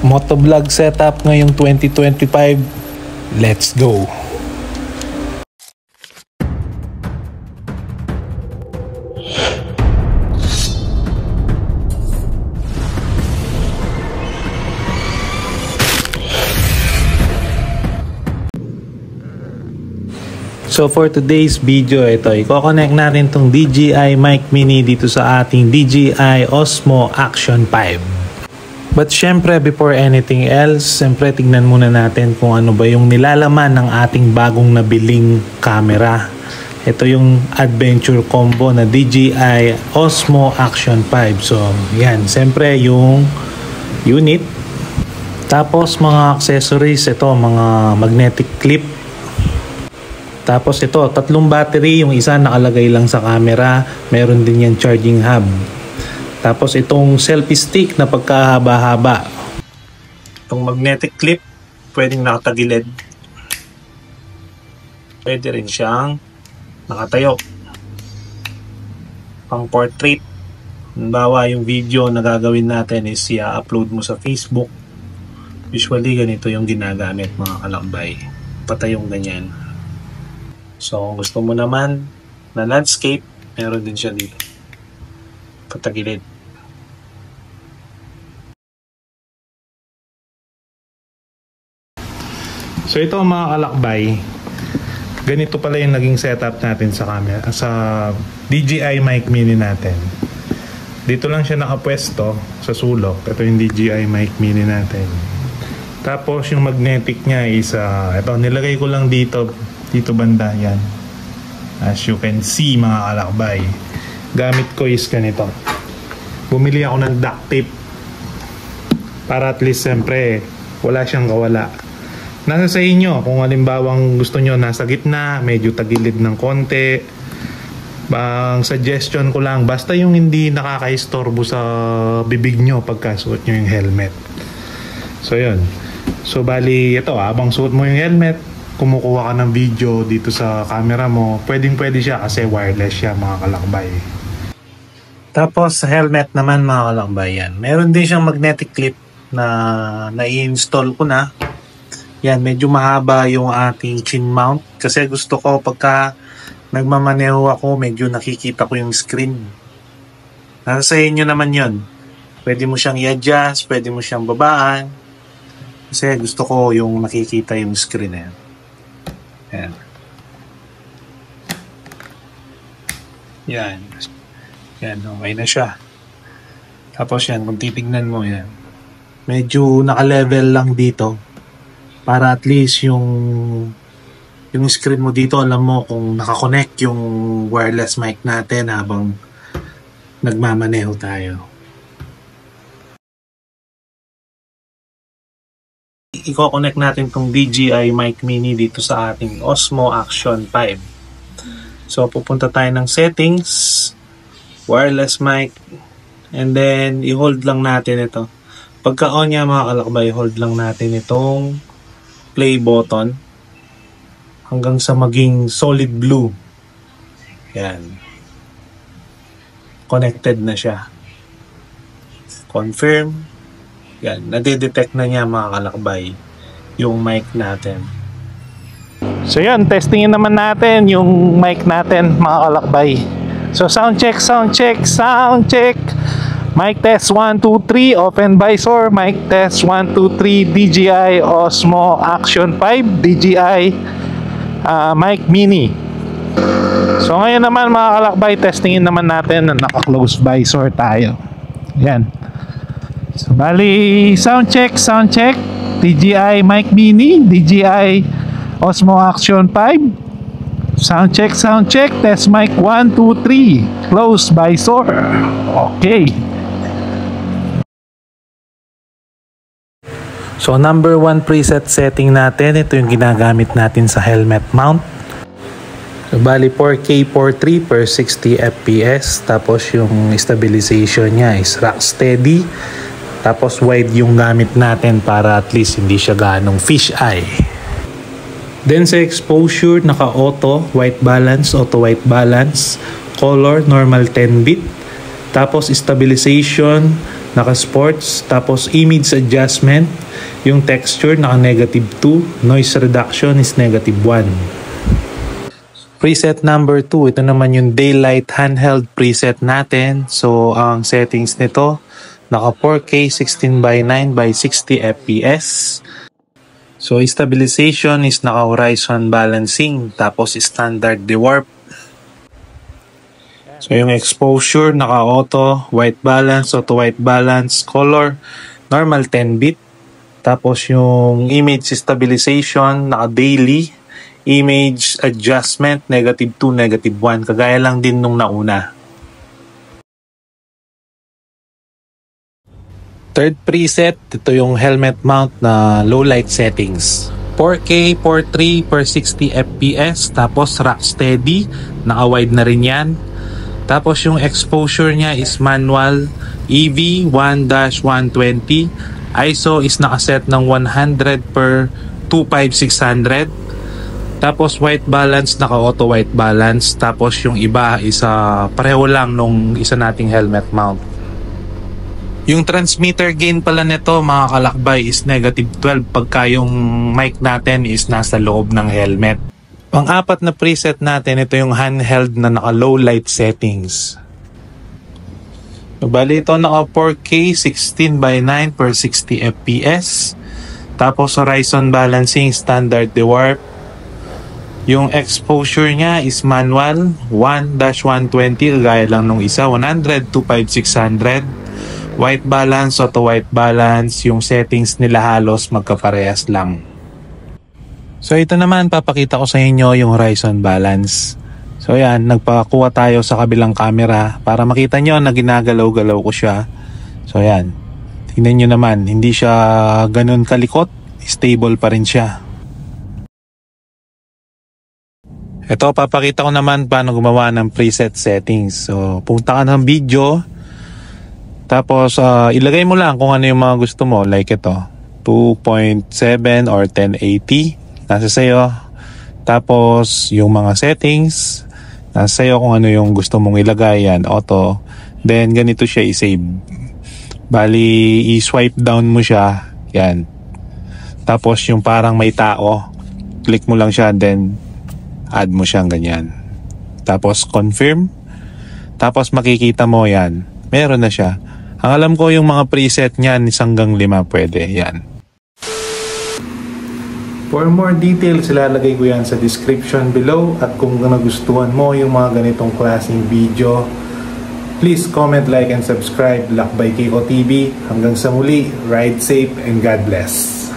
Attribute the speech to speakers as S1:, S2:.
S1: Motovlog setup ngayong 2025. Let's go! So for today's video, ito, i-connect natin tong DJI Mic Mini dito sa ating DJI Osmo Action 5. But syempre, before anything else, syempre tignan muna natin kung ano ba yung nilalaman ng ating bagong nabiling camera. Ito yung adventure combo na DJI Osmo Action 5. So yan, syempre yung unit. Tapos mga accessories, ito mga magnetic clip. Tapos ito, 3 battery, yung isa nakalagay lang sa camera, meron din yan charging hub. Tapos itong selfie stick na pagkahaba-haba. Itong magnetic clip, pwedeng nakatagilid. Pwede rin siyang nakatayo. Pang portrait. Halimbawa, yung video na gagawin natin is i-upload mo sa Facebook. Usually, ganito yung ginagamit mga kalakbay. Patayong ganyan. So, kung gusto mo naman na landscape, meron din siya dito. Patagilid. So, ito mga kalakbay, ganito pala yung naging setup natin sa camera, sa DJI Mic Mini natin. Dito lang siya nakapwesto sa sulok. Ito yung DJI Mic Mini natin. Tapos, yung magnetic niya is, ito, nilagay ko lang dito banda, yan. As you can see mga kalakbay, gamit ko is ganito. Bumili ako ng duct tape para at least siyempre wala siyang kawala. Nasa sa inyo kung halimbawang gusto nyo nasa gitna, medyo tagilid ng konti. Bang suggestion ko lang, basta yung hindi nakakaistorbo sa bibig nyo pagkasuot nyo yung helmet. So yun. So bali ito, habang suot mo yung helmet, kumukuha ka ng video dito sa camera mo, pwede siya kasi wireless siya mga kalakbay. Tapos sa helmet naman mga kalakbay, yan, meron din siyang magnetic clip na i-install ko na. Yan, medyo mahaba yung ating chin mount kasi gusto ko pagka nagmamaneho ako, medyo nakikita ko yung screen. Nasa sa inyo naman yun. Pwede mo siyang i-adjust, pwede mo siyang babaan kasi gusto ko yung nakikita yung screen na yan. Yan. Yan. Yan, okay na siya. Tapos yan, kung titignan mo yan, medyo naka-level lang dito para at least yung screen mo dito, alam mo kung nakakonect yung wireless mic natin habang nagmamaneho tayo. I-connect natin tong DJI Mic Mini dito sa ating Osmo Action 5. So, pupunta tayo ng settings, wireless mic, and then i-hold lang natin ito. Pagka-on niya mga kalakbay, hold lang natin itong play button hanggang sa maging solid blue. Yan. Connected na siya. Confirm. Yan, nadidetect na niya mga kalakbay yung mic natin. So yan, testingin naman natin yung mic natin mga kalakbay. So sound check. Mic test 1, 2, 3, open visor. Mic test 1, 2, 3, DJI Osmo Action 5, DJI Mic Mini. So ngayon naman mga kalakbay, testingin naman natin na naka-close visor tayo. Yan. So, bali, sound check, DJI Mic Mini, DJI Osmo Action 5. Sound check, test mic 1, 2, 3, close visor. Okay. So, number 1 preset setting natin, ito yung ginagamit natin sa helmet mount. So, bali 4K 4.3 per 60 FPS. Tapos yung stabilization niya is rock steady. Tapos wide yung gamit natin para at least hindi siya ganong fish eye. Then sa exposure, naka-auto, white balance, auto white balance, color, normal 10-bit. Tapos stabilization, naka sports, tapos image adjustment, yung texture naka -2, noise reduction is -1. Preset number 2, ito naman yung daylight handheld preset natin. So ang settings nito naka 4K 16:9 by 60 fps. So stabilization is naka horizon balancing, tapos standard dewarp. So yung exposure naka auto, white balance, auto white balance, color normal 10-bit. Tapos yung image stabilization naka daily, image adjustment -2, -1, kagaya lang din nung nauna. Third preset, ito yung helmet mount na low light settings. 4K 4:3 per 60 fps, tapos rock steady, naka wide na rin yan. Tapos yung exposure niya is manual, EV 1-120, ISO is nakaset ng 100 per 25600. Tapos white balance, naka auto white balance. Tapos yung iba is pareho lang nung isa nating helmet mount. Yung transmitter gain pala nito mga kalakbay is -12 pagka yung mic natin is nasa loob ng helmet. Pang-apat na preset natin, ito yung handheld na naka low light settings. Bali ito naka 4K 16:9 per 60 fps. Tapos horizon balancing, standard dewarp. Yung exposure niya is manual 1-120, gaya lang nung isa, 100 25600. White balance, auto white balance, yung settings nila halos magkaparehas lang. So ito naman, papakita ko sa inyo yung horizon balance. So yan, nagpakuha tayo sa kabilang camera para makita nyo na ginagalaw-galaw ko siya. So yan, tingnan nyo naman, hindi siya ganun kalikot, stable pa rin siya. Ito, papakita ko naman paano gumawa ng preset settings. So punta ka ng video, tapos ilagay mo lang kung ano yung mga gusto mo, like ito 2.7 or 1080, nasa sayo. Tapos yung mga settings nasa sayo kung ano yung gusto mong ilagay, yan auto. Then ganito siya i-save, bali i-swipe down mo siya, yan. Tapos yung parang may tao, click mo lang siya, then add mo siyang ganyan. Tapos confirm, tapos makikita mo yan, meron na siya. Ang alam ko yung mga preset niyan is hanggang 5 pwede, yan. For more details, ilalagay ko yan sa description below. At kung nagustuhan mo yung mga ganitong klaseng video, please comment, like, and subscribe. Lakbay Kiko TV. Hanggang sa muli, ride safe and God bless.